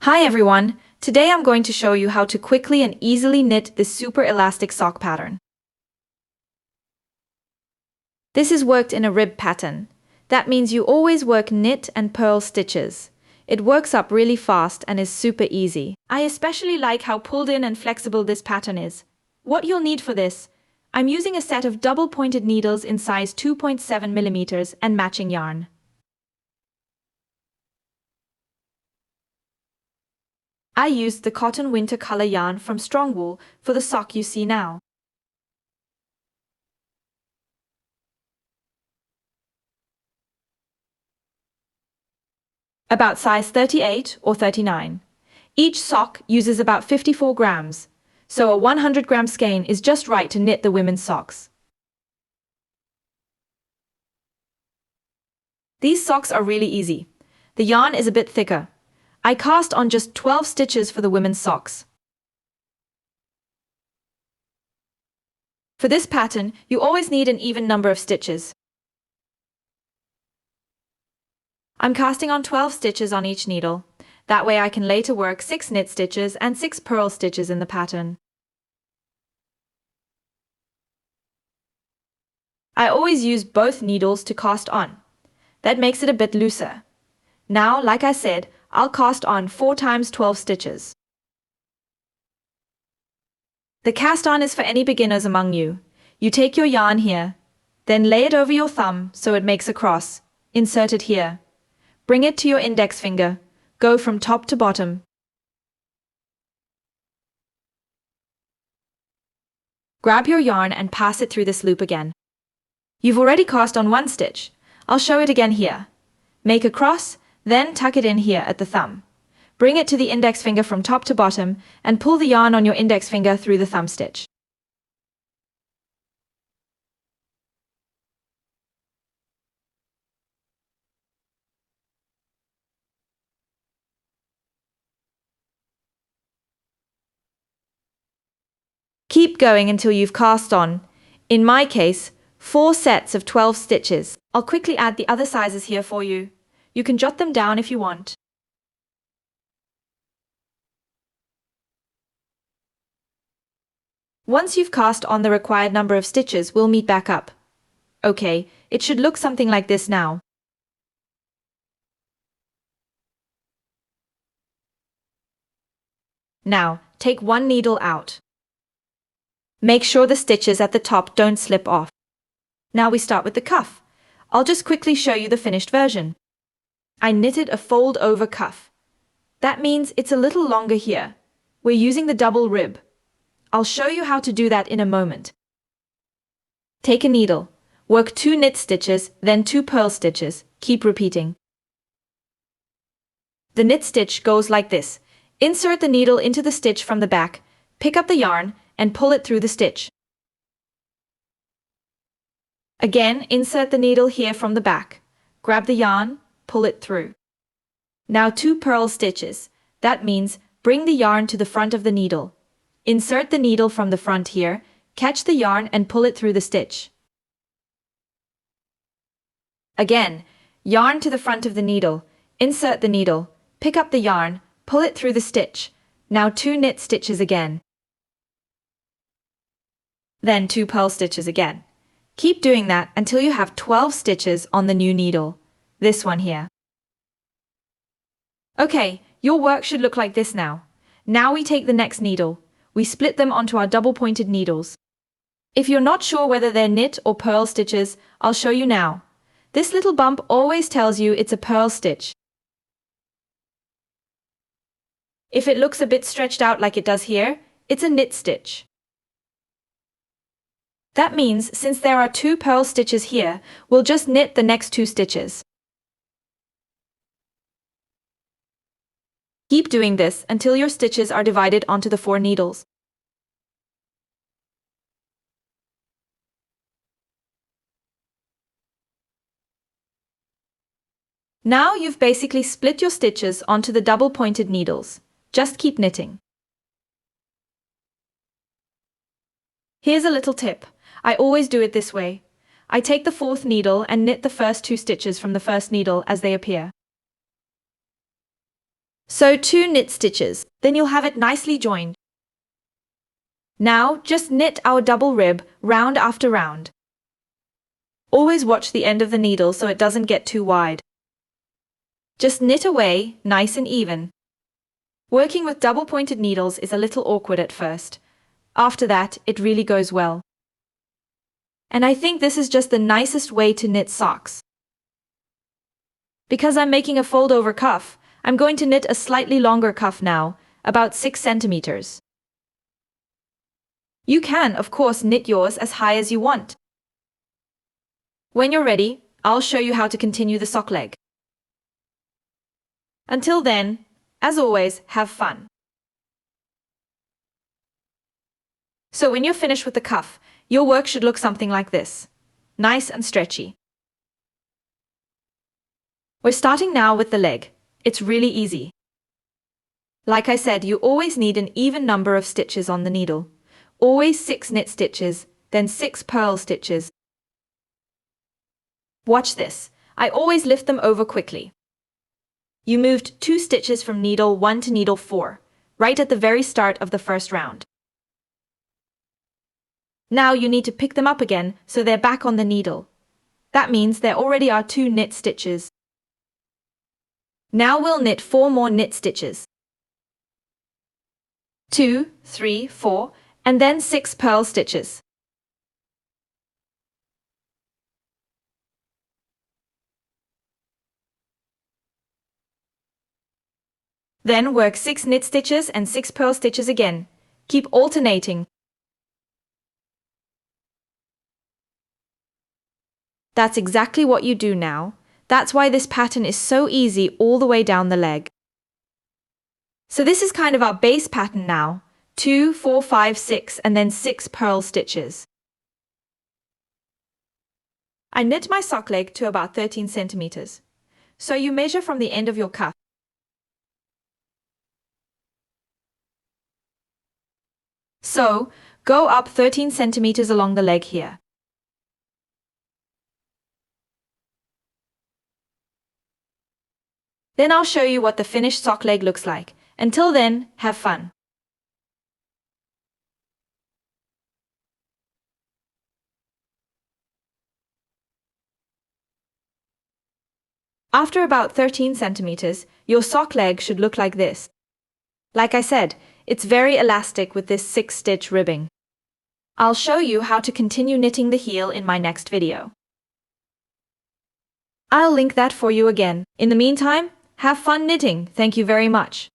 Hi everyone! Today I'm going to show you how to quickly and easily knit this super elastic sock pattern. This is worked in a rib pattern. That means you always work knit and purl stitches. It works up really fast and is super easy. I especially like how pulled in and flexible this pattern is. What you'll need for this: I'm using a set of double-pointed needles in size 2.7 millimeters and matching yarn. I used the cotton winter color yarn from Strong Wool for the sock you see now. About size 38 or 39. Each sock uses about 54 grams, so a 100-gram skein is just right to knit the women's socks. These socks are really easy. The yarn is a bit thicker. I cast on just 12 stitches for the women's socks. For this pattern, you always need an even number of stitches. I'm casting on 12 stitches on each needle. That way I can later work 6 knit stitches and 6 purl stitches in the pattern. I always use both needles to cast on. That makes it a bit looser. Now, like I said, I'll cast on 4 times 12 stitches. The cast on is for any beginners among you. You take your yarn here, then lay it over your thumb so it makes a cross. Insert it here. Bring it to your index finger. Go from top to bottom. Grab your yarn and pass it through this loop again. You've already cast on 1 stitch. I'll show it again here. Make a cross, then tuck it in here at the thumb. Bring it to the index finger from top to bottom and pull the yarn on your index finger through the thumb stitch. Keep going until you've cast on, in my case, 4 sets of 12 stitches. I'll quickly add the other sizes here for you. You can jot them down if you want. Once you've cast on the required number of stitches, we'll meet back up. Okay, it should look something like this now. Now, take 1 needle out. Make sure the stitches at the top don't slip off. Now we start with the cuff. I'll just quickly show you the finished version. I knitted a fold-over cuff. That means it's a little longer here. We're using the double rib. I'll show you how to do that in a moment. Take a needle. Work 2 knit stitches, then 2 purl stitches. Keep repeating. The knit stitch goes like this. Insert the needle into the stitch from the back, pick up the yarn, and pull it through the stitch. Again, insert the needle here from the back. Grab the yarn, pull it through. Now 2 purl stitches. That means bring the yarn to the front of the needle. Insert the needle from the front here, catch the yarn and pull it through the stitch. Again, yarn to the front of the needle, insert the needle, pick up the yarn, pull it through the stitch. Now 2 knit stitches again. Then 2 purl stitches again. Keep doing that until you have 12 stitches on the new needle. This one here. Okay, your work should look like this now. Now we take the next needle. We split them onto our double-pointed needles. If you're not sure whether they're knit or purl stitches, I'll show you now. This little bump always tells you it's a purl stitch. If it looks a bit stretched out like it does here, it's a knit stitch. That means since there are 2 purl stitches here, we'll just knit the next 2 stitches. Keep doing this until your stitches are divided onto the 4 needles. Now you've basically split your stitches onto the double-pointed needles. Just keep knitting. Here's a little tip. I always do it this way. I take the fourth needle and knit the first 2 stitches from the first needle as they appear. So 2 knit stitches, then you'll have it nicely joined. Now just knit our double rib round after round. Always watch the end of the needle so it doesn't get too wide. Just knit away, nice and even. Working with double-pointed needles is a little awkward at first. After that, it really goes well. And I think this is just the nicest way to knit socks. Because I'm making a fold-over cuff, I'm going to knit a slightly longer cuff now, about 6 centimeters. You can, of course, knit yours as high as you want. When you're ready, I'll show you how to continue the sock leg. Until then, as always, have fun. So when you're finished with the cuff, your work should look something like this. Nice and stretchy. We're starting now with the leg. It's really easy. Like I said, you always need an even number of stitches on the needle. Always 6 knit stitches, then 6 purl stitches. Watch this. I always lift them over quickly. You moved 2 stitches from needle 1 to needle 4, right at the very start of the first round. Now you need to pick them up again so they're back on the needle. That means there already are 2 knit stitches. Now we'll knit 4 more knit stitches. 2, 3, 4, and then 6 purl stitches. Then work 6 knit stitches and 6 purl stitches again. Keep alternating. That's exactly what you do now. That's why this pattern is so easy all the way down the leg. So this is kind of our base pattern now. 2, 4, 5, 6, and then 6 purl stitches. I knit my sock leg to about 13 centimeters. So you measure from the end of your cuff. So, go up 13 centimeters along the leg here. Then I'll show you what the finished sock leg looks like. Until then, have fun. After about 13 centimeters, your sock leg should look like this. Like I said, it's very elastic with this 6-stitch ribbing. I'll show you how to continue knitting the heel in my next video. I'll link that for you again. In the meantime, have fun knitting. Thank you very much.